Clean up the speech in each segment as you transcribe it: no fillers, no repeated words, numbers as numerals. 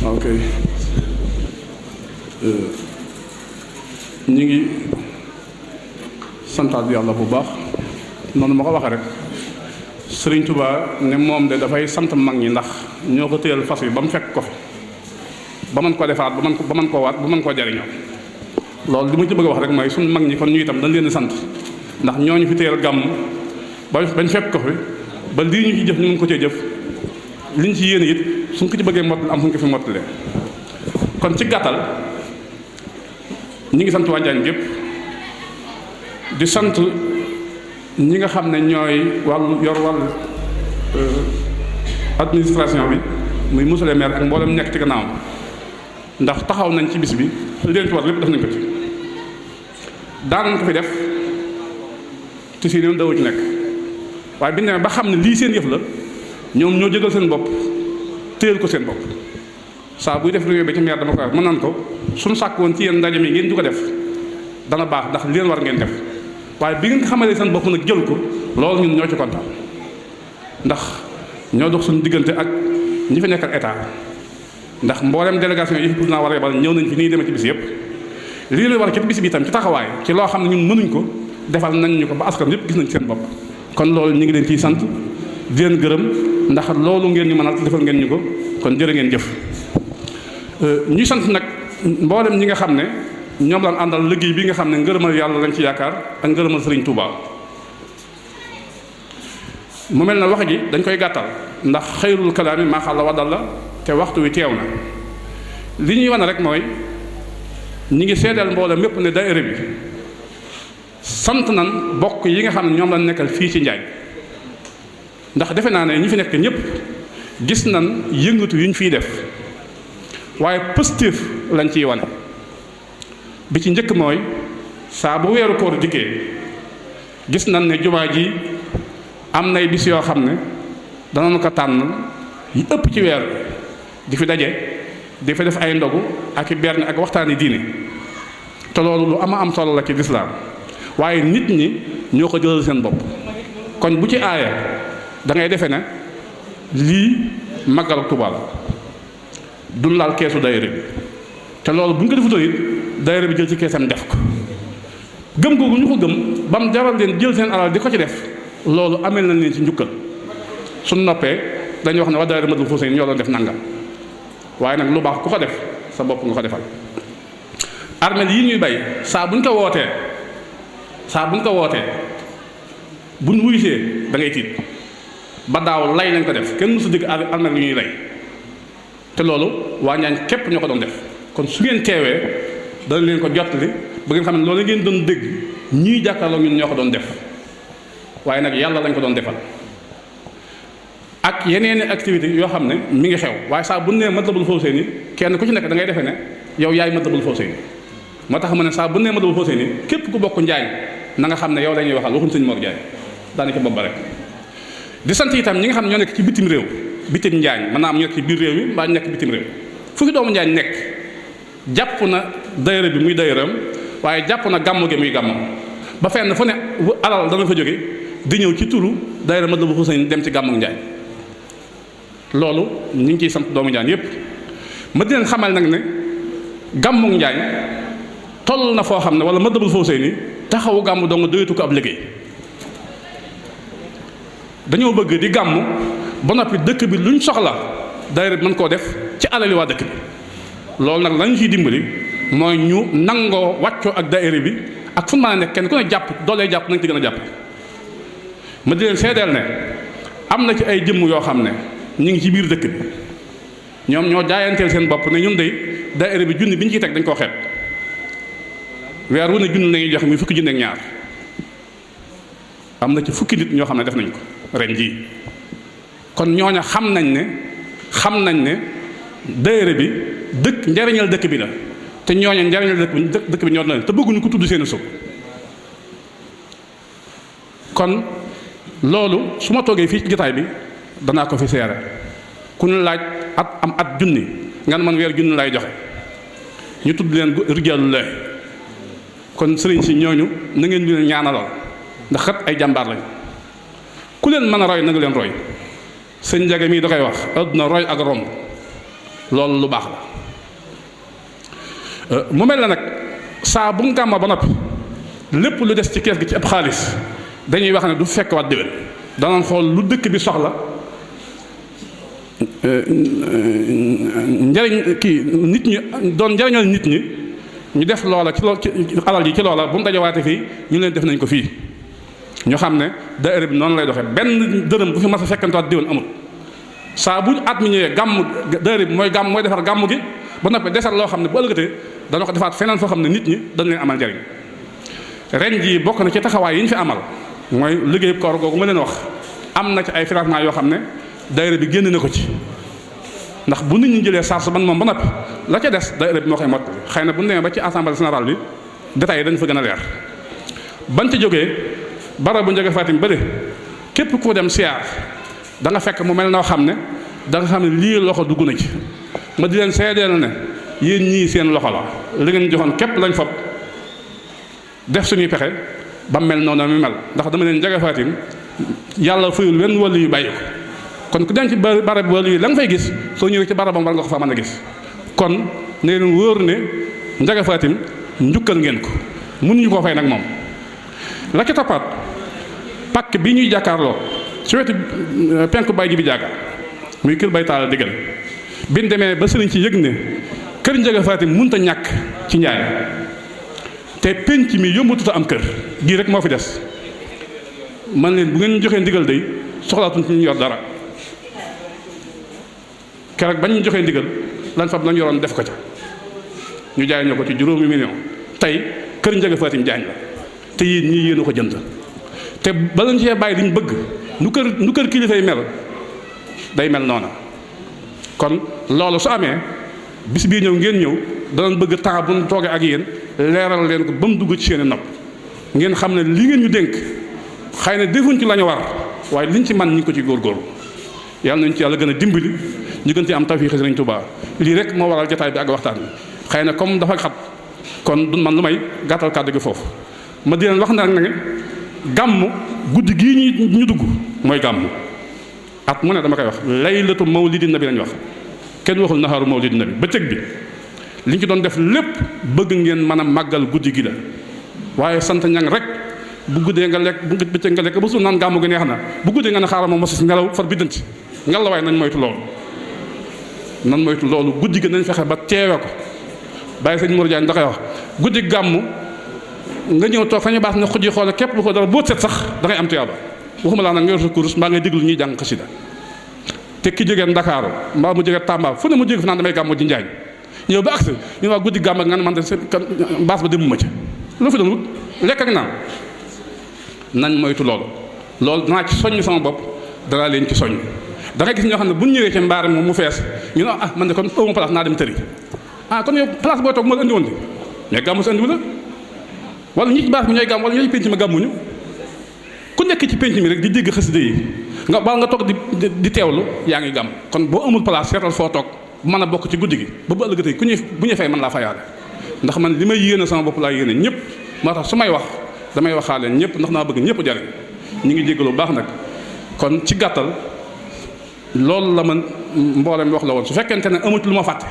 ok ñu ngi santaat yàlla bu baax noonu ma ko waxee rek Sëriñ Tuubaa ne moom de dafay sant mag ñi ndax ñoo ko téyal fas yi ba mu fekk ko fi ba mën ko defaat ba mën koo waat ba mën koo jariñoo loolu li ma ci bëgg a wax rek mooy suñu mag ñi kon ñu itam dañ leen di sant ndax ñooñu fi téyal gàmm bañ fekk ko fi ba lii ñu ci jëf ñu mën ko cee jëf liñ ci yéene it suñ ko ci bëggee mottali am fu ñu ko fi mottalee kon ci gàttal ñi ngi sant waa Njaañ gépp di sant ñi nga xam ne ñooy yor wàllu administration bi muy monsieur le maire ak mboolem nekk ci gannaawam ndax taxaw nañ ci bis bi leen ci war lépp def nañ ko ci daanañ ko fi def te si noonu dawu ci nekk waaye bi ñu demee ba xam ne lii seen yëf la ñoom ñoo jëgal seen bopp téyel ko seen bopp saa buy def réunion bi ci maire dama ko wax mën naan ko suñu sàkk woon ci yéen ndaje mi ngeen du ko def dana baax ndax leen war ngeen def waaye bi ngeen xamalee seen bopp nag jël ko loolu ñun ñoo ci kontaan ndax ñoo dox suñu diggante ak ñi fi nekkal état ndax mboolem délégation yi fi président war a yebal ñëw nañ fi ni demee ci bis yëpp lii la war ci bis bi itam ci taxawaay ci loo xam ne ñun mënuñ ko defal nañ ñu ko ba askan yëpp gis nañ seen bopp kon loolu ñu ngi leen ciy sant di leen gërëm ndax loolu ngeen ñu mënal defal ngeen ñu ko kon jërë ngeen jëf ñuy sant nag mboolem ñi nga xam ne ñoom lañ àndal liggéey bi nga xam ne ngërëmal yàlla lañ ci yaakaar ak ngërëmal Sëriñ Tuubaa mu mel na wax ji dañ koy gàttal ndax xayrul kalaami maa xalla waddal la te waxtu wi teew na li ñuy wane rek mooy ñi ngi seedeel mboolem mépp ne daayira bi sant nan bokk yi nga xam ne ñoom lañ nekkal fii ci Njaañ ndax defe naa ne ñi fi nekk ñëpp gis nan yëngatu yu ñu fiy def waaye positif lañ ciy wane bi ci njëkk mooy saa bu weeru koor dikkee gis nañ ne jumaa ji am nay bis yoo xam ne danañ ko tànn yi ëpp ci weer di fi daje di fi def ay ndogu ak i berne ak waxtaani diine te loolu lu am solo la ci lislaam waaye nit ñi ñoo ko jëlal seen bopp kon bu ci aaya da ngay defe ne lii màggalu Tuubaa la duñ laal keesu daayira bi te loolu bu ñu ko defutoon it daayira bi jël ci keesam def ko gëm googu ñu ko gëm ba mu jaral leen jël seen alal di ko ci def loolu amel nañ leen ci njukkal suñ noppee dañuy wax ne waa daayira Matlaboul Fawzayni ñoo doon def nangam waaye nag lu baax ku ko def sa bopp nga ko defal armeel yi ñuy bay saa buñ ko wootee buñ wuysee da ngay tiit ba daaw lay lañ ko def kenn mësu dégg armeel yu ñuy lay te loolu waa Njaañ képp ñoo ko doon def kon su ngeen teewee dana leen ko jottali ba ngeen xam ne loolu ngeen doon dégg ñii jàkkaarloo ñun ñoo ko doon def waaye nag yàlla lañ ko doon defal ak yeneeni activité yoo xam ne mi ngi xew waaye saa bu nee Matlaboul Fawzayni kenn ku ci nekk da ngay defee ne yow yaay Matlaboul Fawzayni moo tax ma ne saa bu nee Matlaboul Fawzayni képp ku bokk Njaañ na nga xam ne yow la ñuy waxal waxuñ sëñ Mor Jaay daanaka bopp ba rek di sant itam ñi nga xam ne ñoo nekk ci bitim réew bitim Njaañ mën naa am ñu nekk ci biir réew mi mbaa ñu nekk bitim réew fu fi doomu Njaañ nekk jàpp na daayira bi muy daayiram waaye jàpp na gàmmu gi muy gàmmu ba fenn fu ne alal dana fa jóge di ñëw ci turu daayira Matlaboul Fawzayni dem ci gàmmu Njaañ loolu ñu ngi ciy sant doomu Njaañ yépp ma di leen xamal nag ne gàmmu Njaañ toll na foo xam ne wala Matlaboul Fawzayni taxawu gàmmu dong doyatu ko ab liggéey dañoo bëgg di gàmmu ba noppi dëkk bi luñ soxla daayira bi mën koo def ci alali waa dëkk bi loolu nag lañu ciy dimbali mooy ñu nangoo wàccoo ak daayira bi ak fu mu mën a nekk kenn ku ne jàpp doolee jàpp nañ ci gën a jàpp ma di leen seedeel ne am na ci ay jëmm yoo xam ne ñu ngi ci biir dëkk bi ñoom ñoo jaayanteel seen bopp ne ñun de daayira bi junni bi ñu ciy teg dañ koo xeeb weer wu ne junni lañuy joxe muy fukki junni ak ñaar am na ci fukki nit ñoo xam ne def nañ ko ren jii. kon ñooña xam nañ ne daayira bi njariñal dëkk bi la te ñooña njariñal dëkk bi ñor na leen te bëgguñu ko tudd seen sub kon loolu su ma toogee fii ci jotaay bi danaa ko fi seere ku ñu laaj at junni nga ne man weer junni lay joxe ñu tudd leen rijaalullaah kon sëriñ si ñooñu na ngeen leen ñaanalal ndax xat ay jàmbaar lañ ku leen mën a roy na nga leen roy sëñ Njaga mii da koy wax àdduna roy ak romb loolu lu baax la mu mel na nag saa bu mu gàmma ba noppi lépp lu des ci kees gi ci ab xaalis dañuy wax ne du fekk waat déwén danañ xool lu dëkk bi soxla njariñ nit ñi doon njariñal nit ñi ñu def loola ci alal yi ci loola bu mu dajawaate fii ñu leen def nañ ko fii ñu xam ne daayira bi noonu lay doxee benn dërëm bu fi mas a fekkantewaat déwén amul saa bu at mi ñëwee gàmm daayira bi mooy defar gàmm gi ba noppi desal loo xam ne bu ëllëgatee dana ko defaat feneen foo xam ne nit ñi dañ leen amal njariñ ren jii bokk na ci taxawaay yi ñu fi amal mooy liggéeyu koor googu ma leen wax am na ci ay financement yoo xam ne daayira bi génn na ko ci ndax bu nit ñi jëlee charge ban moom ba noppi la ca des daayira bi moo koy mot xëy na bu ñu demee ba ci assemblée générale bi détails yi dañu fa gën a leer bañ ca jógee barab bu Njaga Fatim bëri képp ku dem siyaar da nga fekk mu mel noo xam ne da nga xam ne lii loxo dugg na ci ma di leen seedeel ne yéen ñii seen loxo la li ngeen joxoon képp lañ fab def suñuy pexe ba mel noonu mi mel ndax dama leen Njaga Fatim yàlla fayul wenn wàllu yu bàyyi ko kon ku dem ci barab wàllu yi la nga fay gis soo ñëwee ci barabam war nga ko fa mën a gis kon ne leen wóor ne Njaga Fatim njukkal ngeen ko mënuñu koo fay nag moom la ca toppaat pàkk bi ñuy jàkkaarloo ci wetu penku bay ji bi jàkkaar muy kër bay taala diggal bi ñu demee ba sëriñ ci yëg ne kër Njaga Fatim mënut a ñàkk ci njaay te penc mi yombatut a am kër gii rek moo fi des man leen bu ngeen joxee ndigal day soxlaatuñ ci ñu yor dara keroog bañ ñu joxee ndigal lan fab lañ yoroon def ko ca ñu jaay ñoo ko ci juróomi million tey kër Njaga Fatim jaañ la te yéen ñii yéen a ko jënd te bala ñu cee bàyyi liñ bëgg nu kër kilifa yi mel day mel noona kon loolu su amee bis bii ñëw ngeen ñëw danañ bëgg temps bu ñu toogee ak yéen leeral leen ko ba mu dugg ci seen i nopp ngeen xam ne li ngeen ñu dénk xëy na defuñ ci la ñu war waaye liñ ci man ñu ngi ko ci góorgóorlu yàlla nañ ci yàlla gën a dimbali ñu gën ci am tawfiix Sëriñ Tuubaa lii rek moo waral jotaay bi ak waxtaan bi xëy na comme dafa xat kon du man lu may gàttal kàddu gi foofu ma di leen wax nag ne gàmm guddi gii ñu dugg mooy gàmm at mu ne dama koy wax laylatu mawlidin nabi lañ wax kenn waxul naxaaru mawlidin nabi bëccëg bi liñ ci doon def lépp bëgg ngeen mën a màggal guddi gi la waaye sant ñang rek bu guddee nga lekk bu bëccëg nga lekk ba suuf naan gàmm gi neex na bu guddee nga ne xaaral ma mosi nelaw far biddanti ngelaw waaye nañ moytu loolu guddi gi nañ fexe ba teewe ko bàyyi sëñ Mourou Diagne da koy wax guddi gàmm nga ñëw toog fa ñu baax ne xuj yi xoole képp bu ko dara boo set sax da ngay am tuyaaba waxuma laa nag nga yor sa kurus mbaa ngay déglu ñuy jàng xasida te ki jógee Ndakaaru mbaa mu jógee Tamba fu ne mu jógee fi naan damay gàmmu ji Njaañ ñëw ba agsi ñu waa guddi gàmm ak nga ne man de baas ba demuma ca lu fi doon wut lekk ak naan nañ moytu loolu danaa ci soññ sama bopp danaa leen ci soññ da ngay gis ñoo xam ne bu ñu ñëwee ci mbaar moom mu fees ñu ne man de kon awma place naa dem tëri kon yow place booy toog moo la andi woon de mais gàmmu si andiwu la wala ñi ci baax mi ñooy gàmm wala ñooy penc ma gàmmuñu ku nekk ci penc mi rek di dégg xasida yi nga bal nga toog di teewlu yaa ngi gàmm kon boo amul place seetal foo toog mën a bokk ci guddi gi ba bu ëllëgatee ku ñuy bu ñu fay mën laa fayaale ndax man li may yéene sama bopp laa yéene ñëpp moo tax su may wax damay waxaale ñëpp ndax naa bëgg ñëpp jariñ ñu ngi jéggalu bu baax nag kon ci gàttal loolu la man mboolem wax la woon su fekkente ne amut lu ma fàtte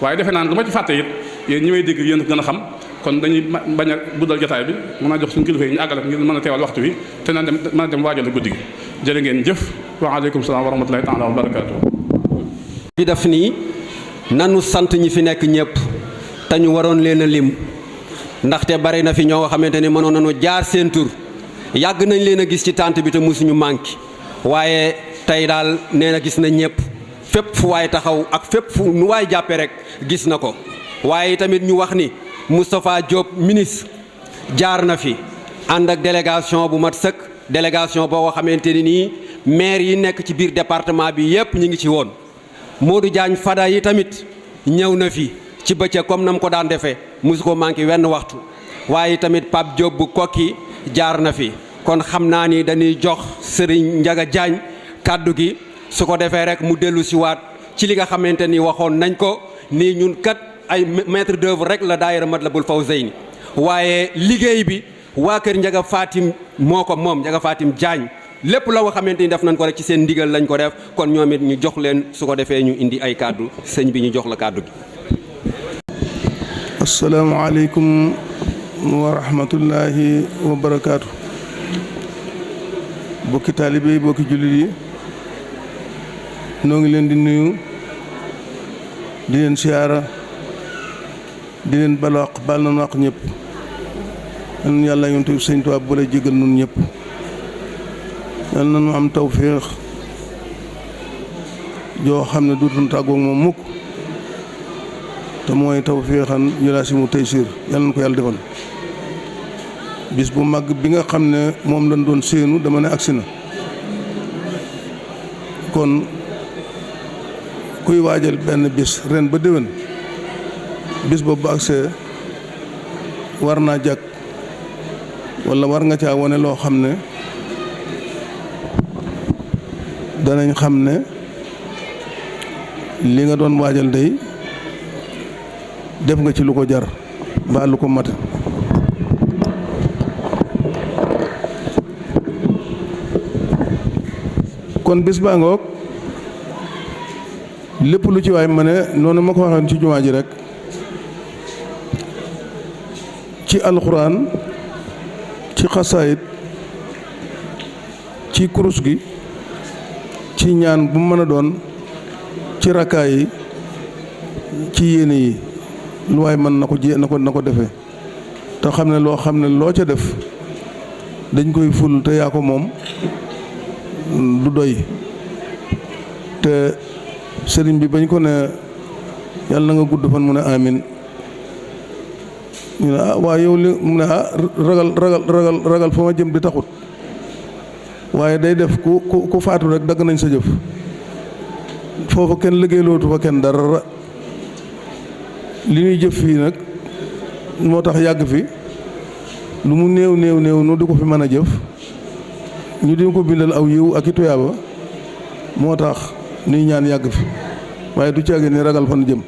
waaye defe naan lu ma ci fàtte it yéen ñi may dégg yéen gën a xam kon dañuy bañ a guddal jotaay bi mën a jox suñu kilifa yi ñu àggale ngir mën a teewal waxtu wi te naan dem mën a dem waajal guddi gi jërë ngeen jëf wa aleykum salaam wa rahmatullahi taala wa barakaatu. fi def nii nanu sant ñi fi nekk ñëpp te ñu waroon leen a lim ndaxte bari na fi ñoo xamante ne mënoon nañu jaar seen tur yàgg nañ leen a gis ci tànt bi te mosuñu manqué waaye tey daal nee na gis na ñëpp fépp fu waay taxaw ak fépp fu nu waay jàppe rek gis na ko waaye tamit ñu wax ni Moustapha Diop ministre jaar na fi ànd ak délégation bu mat sëkk délégation boo xamante ni nii maire yi nekk ci biir département bi yépp ñu ngi ci woon Modou Diagne Fada yi tamit ñëw na fi ci bëccëg comme na mu ko daan defee mosu ko manqué wenn waxtu waaye tamit Pape Diop bu kokki jaar na fi kon xam naa ni dañuy jox Serigne Ndiaga Diagne kàddu gi su ko defee rek mu dellu si waat ci li nga xamante ni waxoon nañ ko nii ñun kat ay maître d'œuvre rek la daayira Matlabul Fawzayni waaye liggéey bi waa kër Ndiaga Fatim moo ko moom Ndiaga Fatim Diagne lépp la nga xamante ni def nañ ko rek ci seen ndigal lañ ko def kon ñoom it ñu jox leen su ko defee ñu indi ay kàddu sëñ bi ñu jox la kàddu gi. asalaamaaleykum wa rahmatullahi wa barakaatu. bokki taalibe yi bokki jullit yi noo ngi leen di nuyu di leen siyaara di leen balaq bal na naq ñëpp yal na yàlla yonent bi Sëñ Tuubaa bu la jégal nun ñëpp yal na nu am tawféex joo xam ne duutuñ tàggoog moom mukk te mooy tawféexan yulaasimu taysiir yal na ko yàlla defal bis bu mag bi nga xam ne moom lañ doon séenu dama ne agsi na kon kuy waajal benn bis ren ba déwén bis boobu bu agsee war naa jàkk walla war nga caa wane loo xam ne danañ xam ne li nga doon waajal day def nga ci lu ko jar mbaa lu ko mat kon bis baa ngoog lépp lu ci waay ma ne noonu ma ko waxoon ci jumaa ji rek ci alxuraan ci xasaayit ci kurus gi ci ñaan bu mën a doon ci rakkaay yi ci yéene yi lu waay mën na ko defee te xam ne loo ca def dañ koy ful te yaa ko moom du doy te sëriñ bi bañ ko ne yàlla na nga gudd fan mu ne amin ñu ne waaye yow li mu ne ragal fa ma jëm di taxut waaye day def ku faatu rek dagg nañ sa jëf foofu kenn liggéeylootu fa kenn dara li ñuy jëf fii nag moo tax yàgg fi lu mu néew nu di ko fi mën a jëf ñu di ko bindal aw yiw ak i tuyaaba moo tax nuy ñaan yàgg fi waaye du caagi ni ragal fan jëm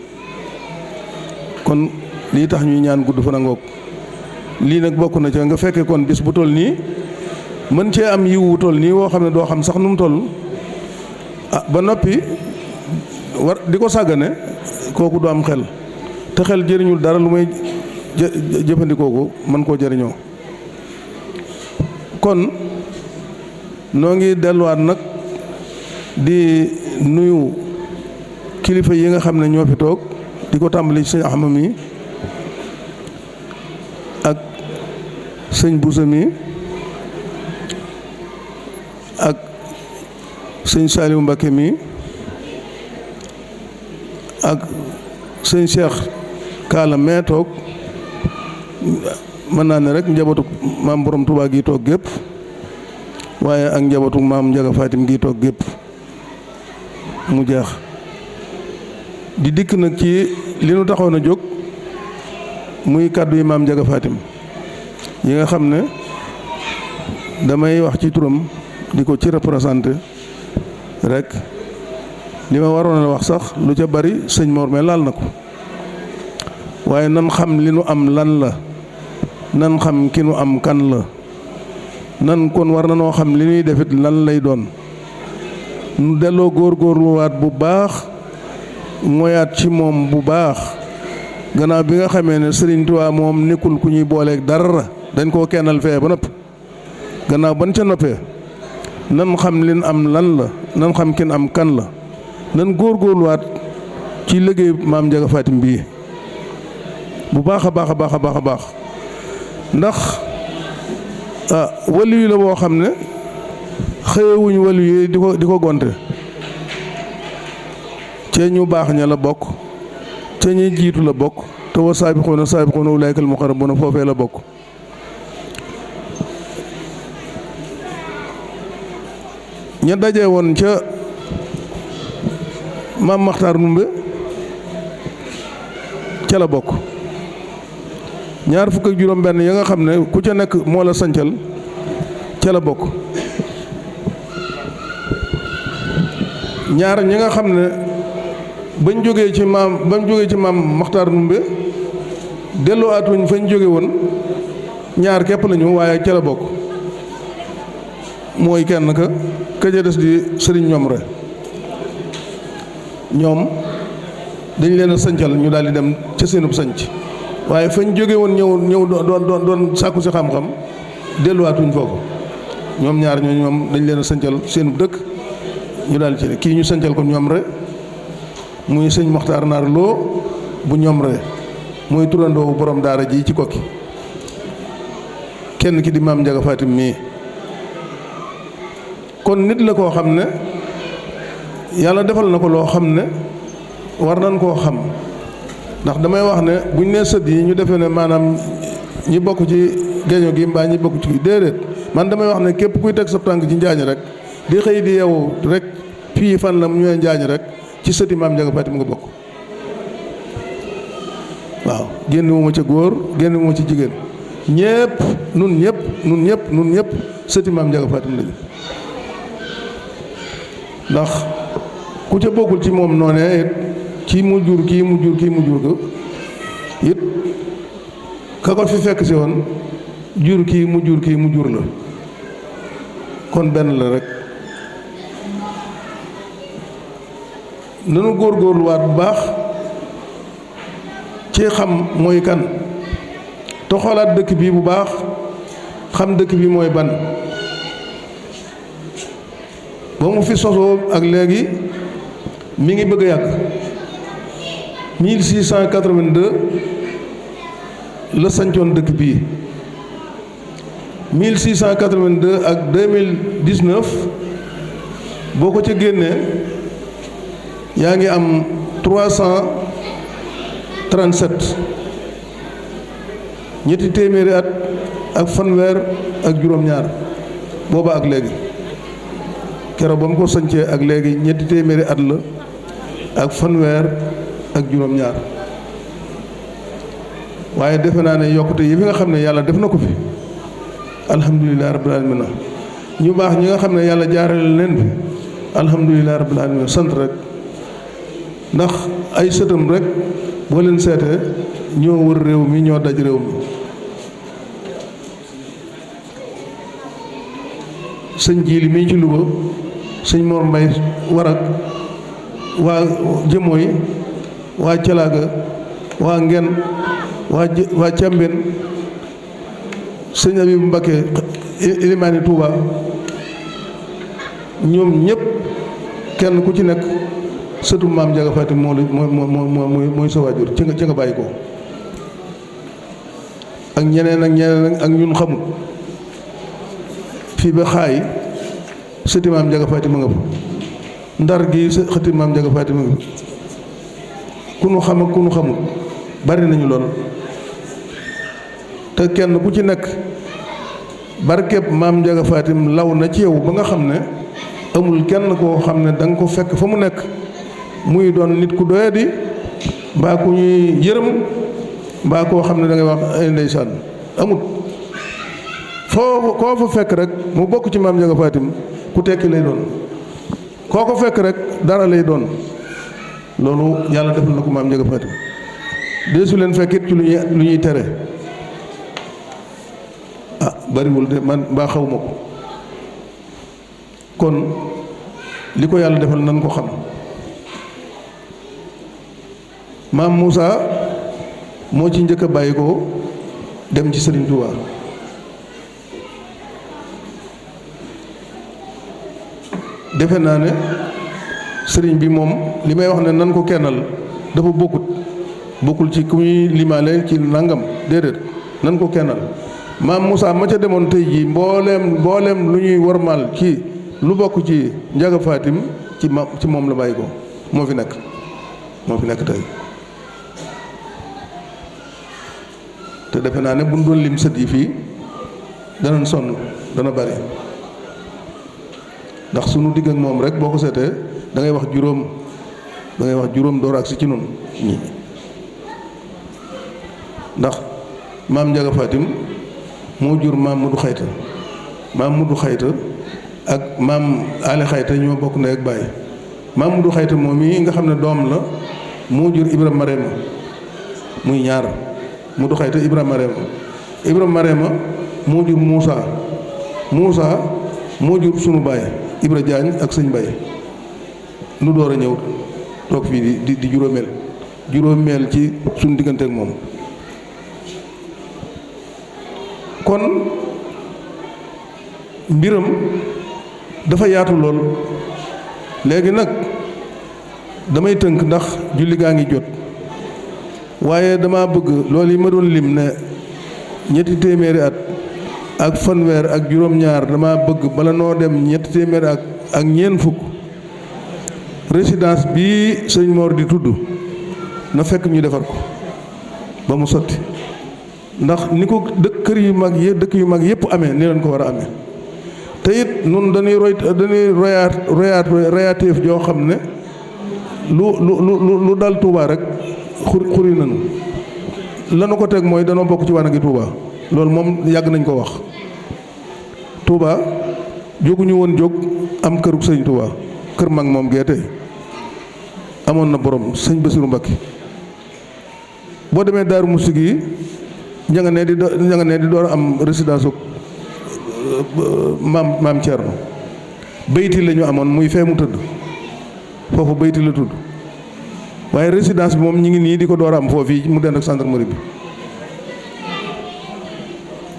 kon lii tax ñuy ñaan gudd fan a ngoog lii nag bokk na ca nga fekke kon bis bu toll nii mën cee am yiw wu toll nii woo xam ne doo xam sax nu mu toll ba noppi war di ko sàggane kooku du am xel te xel jëriñul dara lu may jëfandikoo ko mën koo jëriñoo kon noo ngi delluwaat nag di nuyu kilifa yi nga xam ne ñoo fi toog di ko tàmbali ci sëñ Axma mi ak sëñ Buusa mi ak sëñ Saaliwu Mbakke mi ak sëñ Cheikh Kaala mee toog mën naa ne rek njabootu maam borom Tuubaa gi toog gépp waaye ak njabootu maam Ndiaga Fatim gi toog gépp mu jeex di dikk nag ci li nu taxoon a jóg muy kàddu yi maam Ndiaga Fatim yi nga xam ne damay wax ci turam di ko ci représenté rek li ma waroon a wax sax lu ca bari sëñ Mor me laal na ko waaye nan xam li nu am lan la nan xam ki nu am kan la nan kon war na noo xam li ñuy defit lan lay doon nu delloo góorgóorluwaat bu baax moyaat ci moom bu baax gannaaw bi nga xamee ne Sëriñ Tuubaa moom nekkul ku ñuy booleeg dara dañ koo kennal fee ba noppi gannaaw ban ca noppee nan xam lin am lan la nan xam kin am kan la nan góorgóorluwaat ci liggéey maam Ndiaga Fatim bii bu baax a baax a baax a baax a baax ndax waliyu la boo xam ne xëyewuñ waliyu yi di ko gonte cee ñu baax ña la bokk ca ñuy jiitu la bokk te wa saabixuuna ulaa'ikal muqarrabuuna foofee la bokk ña daje woon ca maam Maxtaar Numbe ca la bokk. ñaar fukk ak juróom benn ya nga xam ne ku ca nekk moo la sancal ca la bokk. ñaar ñi nga xam ne bañ jógee ci maam Maxtaar Numbe delluwaatuñ fañ jóge woon ñaar képp lañu waaye ca la bokk. mooy kenn ka ca des di sëriñ ñoom re ñoom dañ leen a sancal ñu daal di dem ca seenub sanc waaye fañ jóge woon ñëw doon sàkku si xam-xam delluwaatuñ foofu. ñoom ñaar ñooñu ñoom dañ leen a sancal seenub dëkk ñu daal di ci kii ñu sancal ko ñoom re muy sëñ Moxtaar Naar Lo bu ñoom re mooy turandoo borom daara ji ci Kokki. kenn ki di maam Njaga Fatim mii kon nit la koo xam ne yàlla defal na ko loo xam ne war nañ koo xam ndax damay wax ne buñ nee sët yi ñu defee ne maanaam ñi bokk ci geeño gi mbaa ñi bokk ci déedéet man damay wax ne képp kuy teg sa tànk ci njaañ rek di xëy di yeewu rek fii fan la mu ñëwee njaañ rek ci sëti maam Njaga Fatim nga bokk. waaw génn wu ma ca góor génn wu ma ci jigéen ñépp nun ñépp sëti maam Njaga Fatim lañu. ndax ku ca bokkul ci moom noonee it kii mu jur ko it ka ko fi fekk si woon jur kii mu jur la kon benn la rek. nanu góorgóorluwaat bu baax ci xam mooy kan te xoolaat dëkk bi bu baax xam dëkk bi mooy ban. ba mu fi sosoo ak léegi mi ngi bëgg a yàgg 1682 la sancoon dëkk bii 1682 ak 2019 boo ko ca génnee yaa ngi am 337 ñetti téeméeri at ak fanweer ak juróom-ñaar booba ak léegi. keroog ba mu ko sañcee ak léegi ñetti téeméeri at la ak fanweer ak juróom-ñaar waaye defe naa ne yokkute yi fi nga xam ne yàlla def na ko fi alhamdulilah rabbil alamin ñu baax ñi nga xam ne yàlla jaarale leen fi alhamdulilah rabbil alamin sant rek ndax ay sëtam rek boo leen seetee ñoo wër réew mi ñoo daj réew mi. sëñ Jiili mii ci Louga sëñ Mor Mbay Warak waa Jëmooy waa Calaaga waa Ngen waa Càmbeen sëñ Abibu Mbakke Ilimaani Tuuba ñoom ñëpp kenn ku ci nekk sëtu maam Njaga Fatim mooy sa waajur ci nga bàyyi ko ak ñeneen ak ñun xamul fii ba xaay sëti maam Njaga Fatim ma nga fa ndar gi sëti maam Njaga Fatim ma nga fa ku nu xam ak ku nu xamul bari nañu lool te kenn ku ci nekk barkeb maam Njaga Fatim law na ci yow ba nga xam ne amul kenn koo xam ne da nga ko fekk fa mu nekk muy doon nit ku doyadi mbaa ku ñuy yërëm mbaa koo xam ne da ngay wax ay ndeysaan amut foo koo fa fekk rek mu bokk ci maam Njaga Fatim ku tekki lay doon koo ko fekk rek dara lay doon loolu yàlla defal na ko maam Njaga Fatim deesu leen fekkit ci lu ñuy tere ah bariwul de man mbaa xaw ma ko kon li ko yàlla defal nan ko xam maam Moussa moo ci njëkk a bàyyi ko dem ci Serigne Touba defe naa ne sëriñ bi moom li may wax ne nan ko kennal dafa bokkul ci ku ñuy limaale ci nangam déedéet nan ko kennal maam Moussa ma ca demoon tey jii mbooleem lu ñuy wormaal ci lu bokk ci Njaga Fatim ci moom la bàyyi ko moo fi nekk tey te defe naa ne bu ñu doon lim sët yi fii danañ sonn dana bari ndax sunu digg ak moom rek boo ko seetee da ngay wax juróom door agsi ci noonu ñi ndax maam Njaga Fatim moo jur maam Mudu Xayta ak maam Ali Xayta ñoo bokk ndey ak baay maam Mudu Xayta moom yi nga xam ne doom la moo jur Ibra Marema muy ñaar Mudu Xayta Ibra Marema moo jur Muusa moo jur sunu baay Ibra Jaañ ak sëñ Baye nu door a ñëw toog fii di juróomeel ci suñu diggante ak moom kon mbiram dafa yaatu lool léegi nag damay tënk ndax julli gaa ngi jot waaye dama bëgg loolu yi ma doon lim ne ñetti téeméeri at ak fanweer ak juróom-ñaar dama bëgg bala noo dem ñetti téeméeri ak ñeent fukk résidence bii sëñ Mor di tudd na fekk ñu defar ko ba mu sotti ndax ni ko dëkk yu mag yëpp amee ni leen ko war a amee te it nun dañuy royaateef joo xam ne lu dal Touba rek xuri nañu lanu ko teg mooy danoo bokk ci wanagi Touba loolu moom yàgg nañ ko wax Touba jóguñu woon jóg am kërug sëñ Touba kër mag moom geete amoon na borom sëñ Bassirou Mbacké boo demee Daaru Musti gi ña nga ne di door am résidence maam Thierno bayti la ñu amoon muy fee mu tëdd foofu bayti la tudd waaye résidence bi moom ñi ngi nii di ko door am foofu mu dend ak gendarmerie bi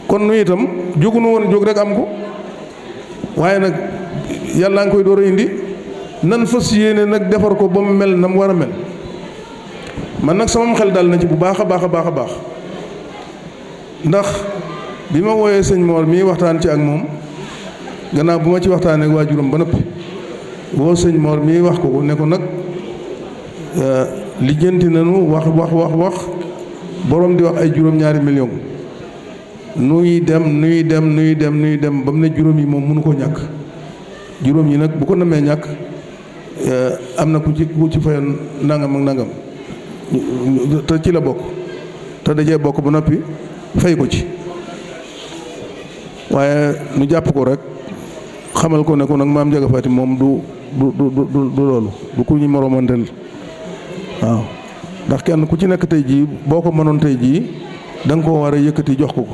kon nu itam jógunu woon jóg rek am ko waaye nag yàlla nga koy door a indi nan fas yéene nag defar ko ba mu mel na mu war a mel man nag sama xel dal na ci bu baax a baax ndax bi ma wooyee sëñ Mor mii waxtaan ci ak moom gannaaw bu ma ci waxtaanee ak waajuram ba noppi woo sëñ Mor mii wax ko ne ko nag lijjanti nañu wax borom di wax ay juróom-ñaari million nuy dem ba mu ne juróom yi moom mënu ko ñàkk juróom yi nag bu ko namee ñàkk am na ku ci fayoon nangam ak nangam te ci la bokk te dajee bokk ba noppi fay ko ci waaye nu jàpp ko rek xamal ko ne ko nag maam Njaga Fatim moom du loolu du ku ñu moromanteel waaw ndax kenn ku ci nekk tey jii boo ko mënoon tey jii da nga koo war a yëkkati jox ko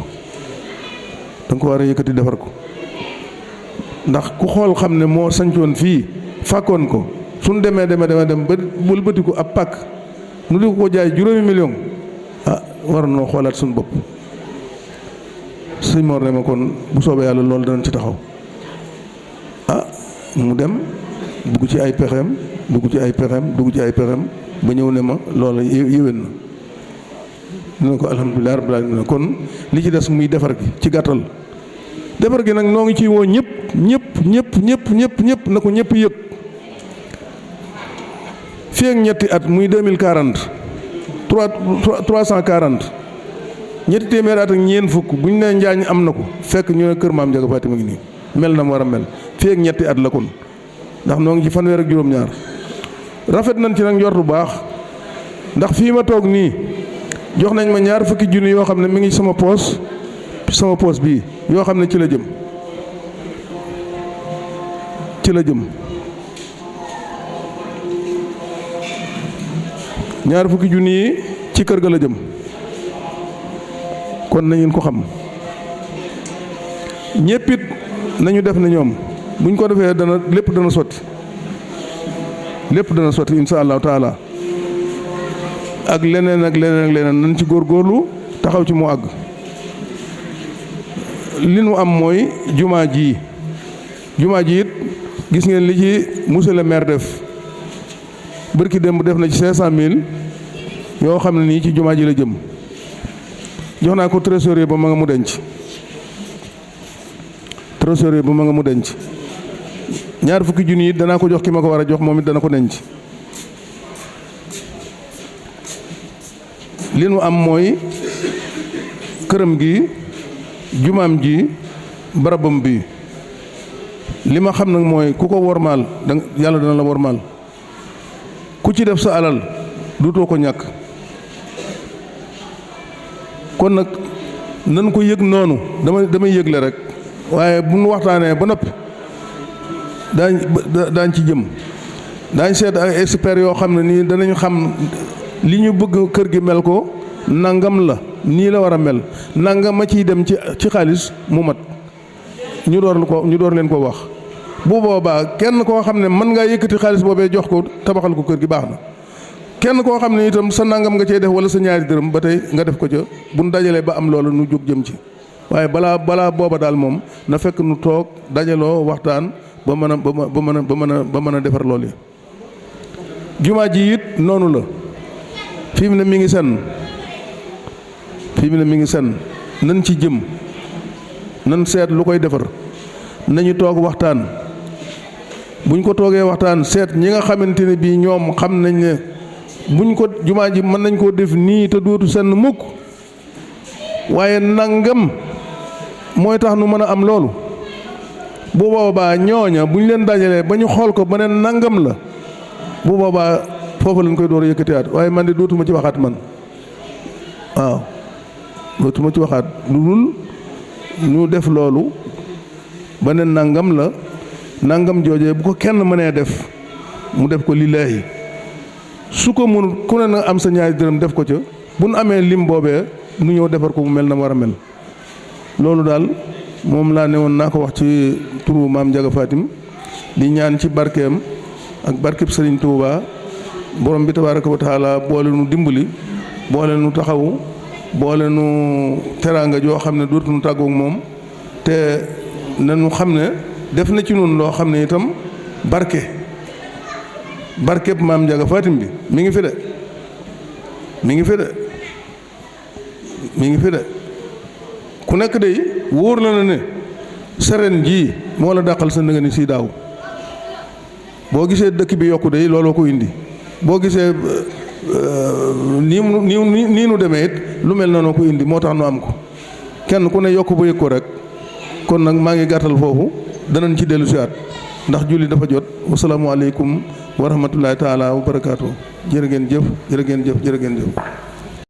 da nga ko war a yëkkati defar ko ndax ku xool xam ne moo sancoon fii fàkkoon ko suñ demee dem ba wëlbatiku ab pàkk nu di ko jaay juróomi million war noo xoolaat suñu bopp sëñ Mor ne ma kon bu soobee yàlla loolu danañ ci taxaw mu dem dugg ci ay pexeem ba ñëw ne ma loolu yéwén na dina ko alhamdulilah rabbil alamin kon li ci des muy defar gi ci gàttal defar gi nag noo ngi ciy woo ñëpp na ko ñëpp yëg fii ak ñetti at muy 2040 340 ñetti téeméeri at ak ñeent fukk bu ñu nee njaañ am na ko fekk ñu ne kër maam Njaga Fatim a ngi nii mel na mu war a mel fii ak ñetti at la kon ndax noo ngi ci fanweer ak juróom-ñaar rafet nañ ci nag njort bu baax ndax fii ma toog nii jox nañ ma ñaar fukki junni yoo xam ne mi ngi sama poos bii yoo xam ne ci la jëm ñaar fukki junni yi ci kër ga la jëm kon nañu ko xam ñéppit nañu def ne ñoom buñ ko defee lépp dana sotti insha allahu taala ak leneen nañ ci góorgóorlu taxaw ci mu àgg li nu am mooy jumaa ji it gis ngeen li ci monsieur le maire def bërki démb def na ci 500 000 yoo xam ne nii ci jumaa ji la jëm jox naa ko trésorier ba ma nga mu denc ñaar fukki junni it danaa ko jox ki ma ko war a jox moom it dana ko denc li nu am mooy këram gi jumaam ji barabam bi li ma xam nag mooy ku ko wormaal yàlla dana la wormaal ku ci def sa alal duutoo ko ñàkk kon nag nan ko yëg noonu damay yëgle rek waaye bu nu waxtaanee ba noppi daañ ci jëm daañ seet ay experts yoo xam ne nii danañ xam li ñu bëgg kër gi mel ko nangam la nii la war a mel nangam ma ciy dem ci xaalis mu mat ñu door leen ko wax bu boobaa kenn koo xam ne mën ngaa yëkkati xaalis boobee jox ko tabaxal ko kër gi baax na kenn koo xam ne itam sa nangam nga cey def wala sa ñaari dërëm ba tey nga def ko ca bu nu dajalee ba am loolu nu jóg jëm ci waaye balaa booba daal moom na fekk nu toog dajaloo waxtaan ba mën a defar loolu yi jumaa ji it noonu la fii mu ne mi ngi sen nan ci jëm nan seet lu koy defar nañu toog waxtaan buñ ko toogee waxtaan seet ñi nga xamante ne bii ñoom xam nañ ne buñ ko jumaa ji mën nañ koo def nii te dootu senn mukk waaye nangam mooy tax nu mën a am loolu bu boobaa ñooña buñ leen dajalee ba ñu xool ko ba ne nangam la bu boobaa foofu lañ koy door a yëkkatiwaat waaye man de dootuma ci waxaat man waaw dootuma ci waxaat lu dul ñu def loolu ba ne nangam la nangam joojee bu ko kenn mënee def mu def ko lillaahi su ko mënul ku ne na am sa ñaari dërëm def ko ca bu nu amee lim boobee nu ñëw defar ko mu mel na war a mel loolu daal moom laa ne woon naa ko wax ci turu maam Njaga Fatim di ñaan ci barkeem ak barkeb Sëriñ Tuuba borom bi tabaaraka wa taala boole nu dimbali boole nu taxawu boole nu teraanga joo xam ne dootuñu tàggoog moom te nañu xam ne def na ci noonu loo xam ne itam barkeb maam Njaga Fatim bi mi ngi fi de ku nekk day wóor na ne seren jii moo la dàqal sa ndëgëni si daaw boo gisee dëkk bi yokku day looloo ko indi boo gisee nii nu demee it lu mel noonu ko indi moo tax nu am ko kenn ku ne yokk ba yëg ko rek kon nag maa ngi gàttal foofu danañ ci dellu siwaat ndax julli dafa jot wasalaamualeykum wa rahmatullahi taala wa barakaatu jërë ngeen jëf jërë ngeen jëf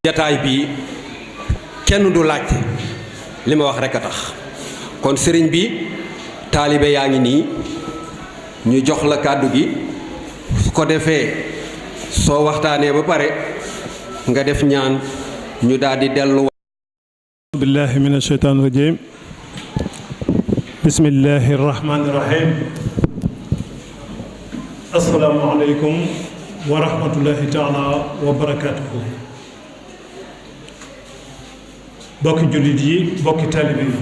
jataay bi kenn du laajte li ma wax rekk a tax kon sëriñ bi taalibe yaa ngi nii ñu jox la kàddu gi su ko defee soo waxtaanee ba pare nga def ñaan ñu daal di dellu billahi min asheytaan rajim bismillahi rahmaani rahim assalaamu aleykum wa rahmatullahi taala wa barakatuhu bokki jullit yi bokki taalibe yi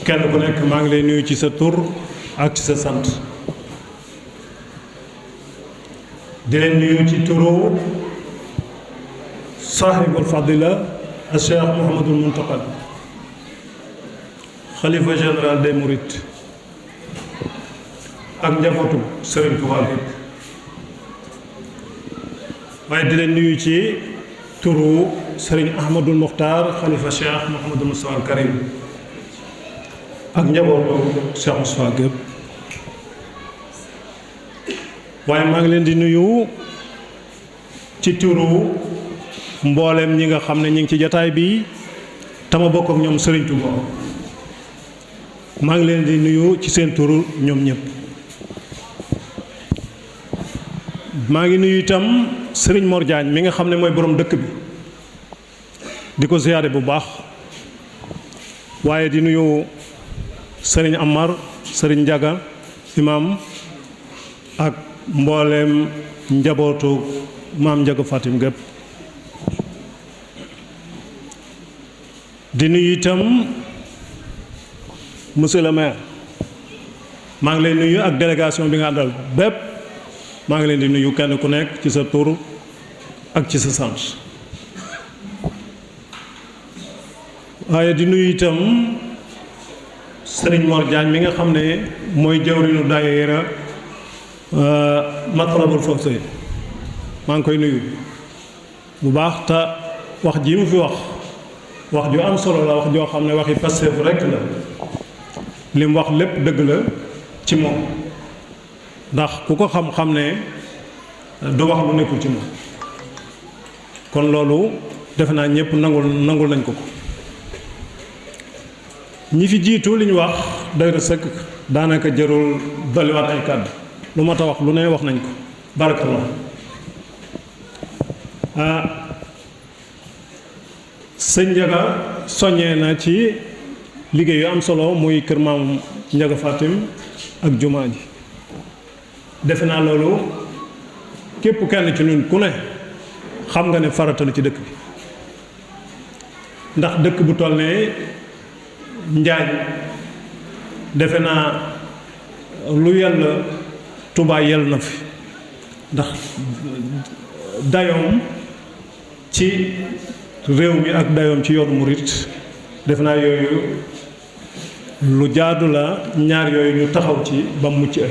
kenn ku nekk maa ngi lay nuyu ci sa tur ak ci sa sant di leen nuyu ci turu saaxibul fadila al cheikh Mouhamadul Muntaqal xalifa général des Mourides ak njabootu Sëriñ Tuubaa bi waaye di leen nuyu ci turu Sëriñ Ahmadul Muxtaar xalifa cheikh Mouhamadul Moustapha al Karim ak njabootu Cheikh Moustapha gépp waaye maa ngi leen di nuyu ci turu mboolem ñi nga xam ne ñi ngi ci jataay bi tama bokk ak ñoom Sëriñ Tuuba maa ngi leen di nuyu ci seen turu ñoom ñëpp maa ngi nuyu itam Sëriñ Mor Diagne mi nga xam ne mooy borom dëkk bi di ko ziyaare bu baax waaye di nuyu Sëriñ Amar Sëriñ Njaga imam ak mbooleem njabootu maam Njaga Fatim gépp di nuyu itam monsieur le maire maa ngi leen nuyu ak délégation bi nga àndal bépp maa ngi leen di nuyu kenn ku nekk ci sa tur ak ci sa sant waaye di nuyu itam Sëriñ Mor Diagne mi nga xam ne mooy jawriñu daayira Matlabul Fawzayni maa ngi koy nuyu bu baax te wax ji mu fi wax ju am solo la wax joo xam ne waxi Pastef rekk la li mu wax lépp dëgg la ci moom ndax ku ko xam-xam ne du wax lu nekkul ci moom kon loolu defe naa ñëpp nangul nañ ko ñi fi jiitu li ñu wax doy na sëkk daanaka jërul dolliwaat ay kàddu lu mat a wax lu ne wax nañ ko barakallah sëñ Njaga soññee na ci liggéey yu am solo muy kër maam Njaga Fatim ak jumaa ji defe naa loolu képp kenn ci ñun ku ne xam nga ne farata la ci dëkk bi ndax dëkk bu toll ne Njaañ defe naa lu yàlla Tuubaa yell na fi ndax dayoom ci réew mi ak dayoom ci yoonu murit defe naa yooyu lu jaadu la ñaar yooyu ñu taxaw ci ba mucc ay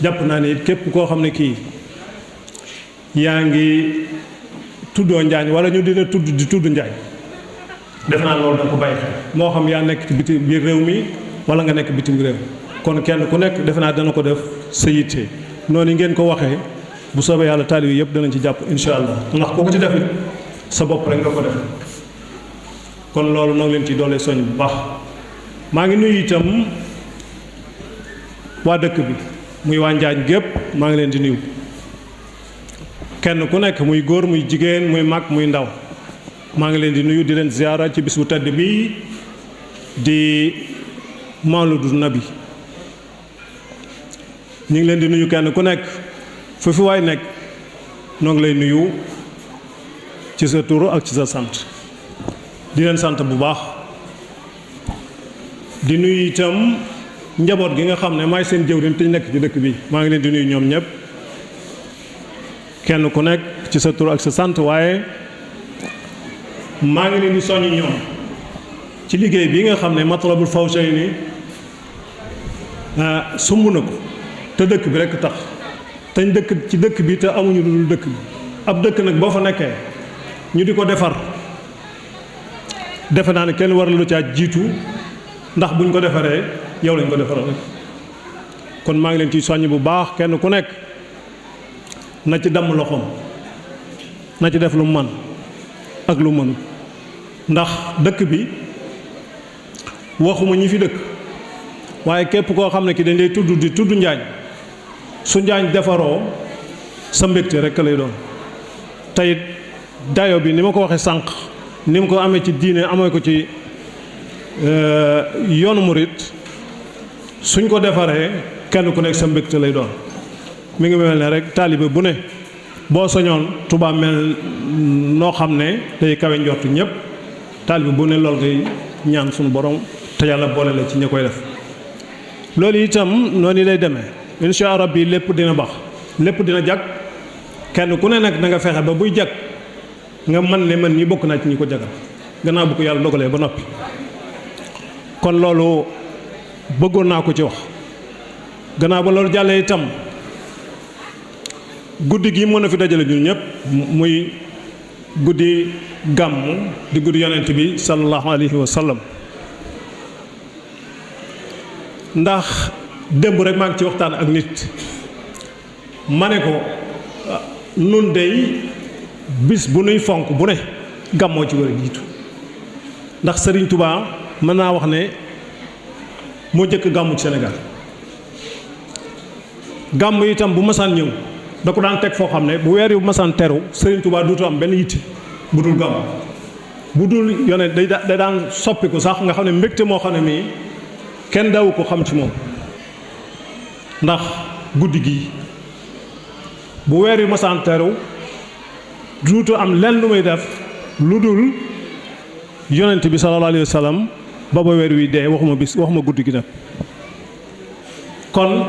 jàpp naa ne képp koo xam ne kii yaa ngi tuddoo Njaañ wala ñu di la tudd di tudd Njaañ def naa loolu da ko bàyyi xel moo xam yaa nekk ci biir réew mi wala nga nekk bitim réew kon kenn ku nekk defe naa dana ko def sa yitte noonu ngeen ko waxee bu soobee yàlla taalibe yëpp danañ ci jàpp insha allah ndax koo ko ci def sa bopp rek nga ko def kon loolu noo ngi leen ci doole soñ bu baax maa ngi nuyu itam waa dëkk bi muy waa Njaañ gépp maa ngi leen di nuyu kenn ku nekk muy góor muy jigéen muy mag muy ndaw maa ngi leen di nuyu di leen ziyaara ci bis bu tedd bi di Mawlidu Nabi ñu ngi leen di nuyu kenn ku nekk fu fi waay nekk noo ngi lay nuyu ci sa tur ak ci sa sant di leen sant bu baax di nuyu itam njaboot gi nga xam ne maay seen jëwriñ te ñu nekk ci dëkk bi maa ngi leen di nuyu ñoom ñëpp kenn ku nekk ci sa tur ak sa sant waaye maa ngi leen di soññ ñoom ci liggéey bi nga xam ne Matlabul Fawzayni sumb na ko te dëkk bi rekk tax te ñu dëkk ci dëkk bi te amuñu lu dul dëkk bi ab dëkk nag boo fa nekkee ñu di ko defar defe naa ne kenn war lu caa jiitu ndax buñ ko defaree yow lañ ko defaral rek kon maa ngi leen ciy soññ bu baax kenn ku nekk na ci damm loxoom na ci def lu mu man ak lu mënu ndax dëkk bi waxuma ñi fi dëkk waaye képp koo xam ne ki dañ lay tudd di tudd Njaañ su Njaañ defaroo sa mbégte rekk lay doon teyit dayo bi ni ma ko waxee sànq ni mu ko amee ci diine amee ko ci yoonu murit suñ ko defaree kenn ku nekk sa mbégte lay doon mi ngi mel ne rek taalibe bu ne boo soñoon Tuubaa mel noo xam ne day kawe njortu ñëpp taalibe bu ne lool ngay ñaan suñu borom te yàlla boole la ci ña koy def loolu itam noonu lay demee insha rabbi lépp dina baax lépp dina jag kenn ku ne nag na nga fexe ba buy jag nga man ne man ñi bokk naa ci ñi ko jagal gannaaw bu ko yàlla dogalee ba noppi kon loolu bëggoon naa ko ci wax gannaaw ba loolu jàllee itam guddi gi mën a fi dajale ñun ñëpp muy guddi gàmmu di guddi yonent bi sallallahu alayhi wa sallam ndax démb rek maa ngi ci waxtaan ak nit ma ne ko nun dey bis bu nuy fonk bu ne gàmmoo ci war a jiitu ndax Sëriñ Tuubaa mën naa wax ne moo jëkk gàmmu ci Sénégal gàmm itam bu masaan ñëw da ko daan teg foo xam ne bu weer yu masaan teru Sëriñ Tuubaa duutu am benn yitte bu dul gàmm bu dul yone day daan soppiku sax nga xam ne mbégte moo xam ne mii kenn dawu ko xam ci moom ndax guddi gi bu weer yu masaan teru duutu am lenn lu muy def lu dul yonent bi sallallahu alayhi wa sallam ba ba weer wi dee waxuma guddi gi nag kon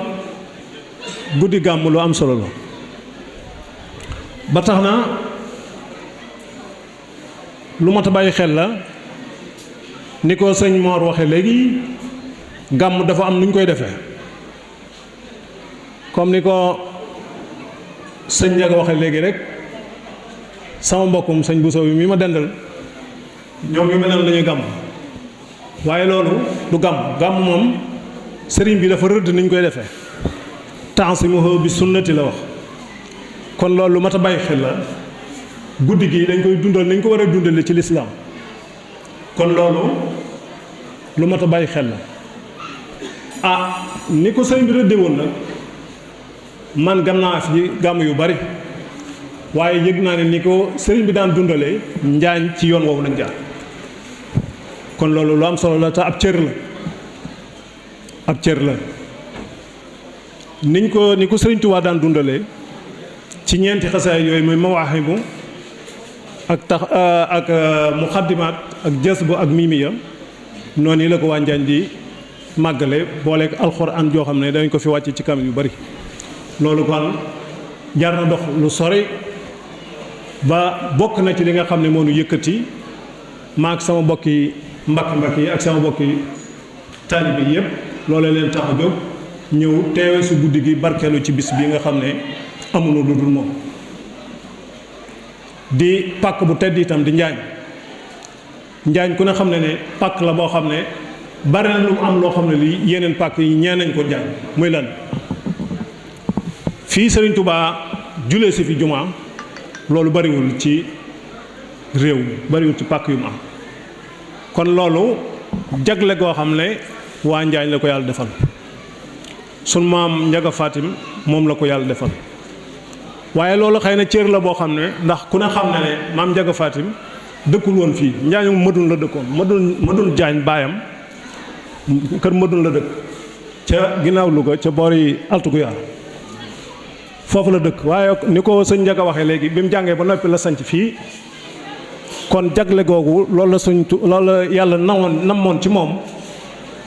guddi gàmm lu am solo la ba tax na lu mat a bàyyi xel la ni ko sëñ Mor waxe léegi gàmm dafa am nu ñu koy defee comme ni ko sëñ Njaga waxe léegi rek sama mbokkum sëñ Bousso bi mi ma dendal ñoom ñu mel ne lañuy gàmm waaye loolu du gàmm moom sëriñ bi dafa rëdd niñ koy defee ta'simuhu bi sunnati la wax kon loolu lu mat a bàyyi xel la guddi gi dañ koy dundal nañ ko war a dundale ci lislaam kon loolu lu mat a bàyyi xel la ni ko sëriñ bi rëdde woon nag man gam naa fi gàmm yu bari waaye yëg naa ne ni ko sëriñ bi daan dundalee njaañ ci yoon woowu lañ jaar kon loolu lu am solo la te ab cër la ni ko sëriñ Tuubaa daan dundalee ci ñeenti xasaay yooyu muy mawaahibu ak muxaddimaat ak jasbu ak miimiya noonu yi la ko waa Njaañ di màggale booleeg alxuraan joo xam ne dañ ko fi wàcc ci kamil yu bari loolu kon jar na dox lu sori ba bokk na ci li nga xam ne moo nu yëkkati maak sama bokki mbakki yi ak sama bokki taalibe yi yëpp loolee leen tax a jóg ñëw teewe su guddi gi barkeelu ci bis bi nga xam ne amuñu lu dul moom di pàkk bu tedd itam di njaañ ku ne xam ne pàkk la boo xam ne bari na lu mu am loo xam ne lii yeneen pàkk yi ñee nañ ko njaañ muy lan fii Sëriñ Tuubaa julee si fi jumaa loolu bariwul ci réew mi bariwul ci pàkk yu mu am kon loolu jagle goo xam ne waa njaañ la ko yàlla defal sun maam Njaga Fatim moom la ko yàlla defal waaye loolu xëy na cër la boo xam ne ndax ku ne xam ne maam Njaga Fatim dëkkul woon fii njaañu Madun la dëkkoon Madun Jaañ baayam kër Madun la dëkk ca ginnaaw Louga ca boori Altuguyaar foofu la dëkk waaye ni ko sëñ Njaga waxee léegi bi mu jàngee ba noppi la sanc fii kon jagle googu loolu la yàlla namoon ci moom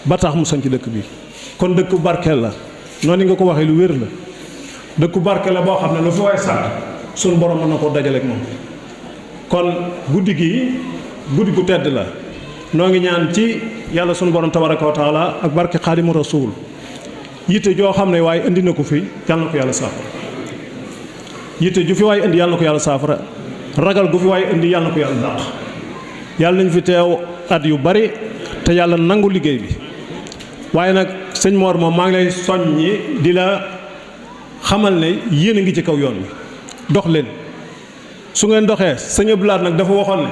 ba tax mu sanc dëkk bi kon dëkku barkeel la noonu nga ko waxee lu wér la dëkku barkeel la boo xam ne lu fi waay sant suñu borom mën na koo dajaleek moom kon guddi gu tedd la noo ngi ñaan ci yàlla suñu borom tabaraka wa taala ak barke Xaadimu Rasuul yitte joo xam ne waaye indi na ko fi yàlla na ko yàlla saafara yitte ju fi waaye indi yàlla na ko yàlla saafara ragal gu fi waaye indi yàlla na ko yàlla dàq yàlla nañ fi teew at yu bari te yàlla nangu liggéey bi waaye nag sëñ Mor moom maa ngi lay soññi di la xamal ne yéen a ngi ci kaw yoon wi dox leen su ngeen doxee sëñ Abdou Lahad nag dafa waxoon ne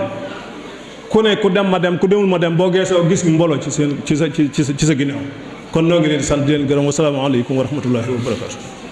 ku ne ku dem ma dem ku demul ma dem boo geesoo gis mbooloo ci sa ginnaaw kon noo ngi leen di sant di leen gërëm wasalaamaaleykum wa rahmatullahi wa barakatu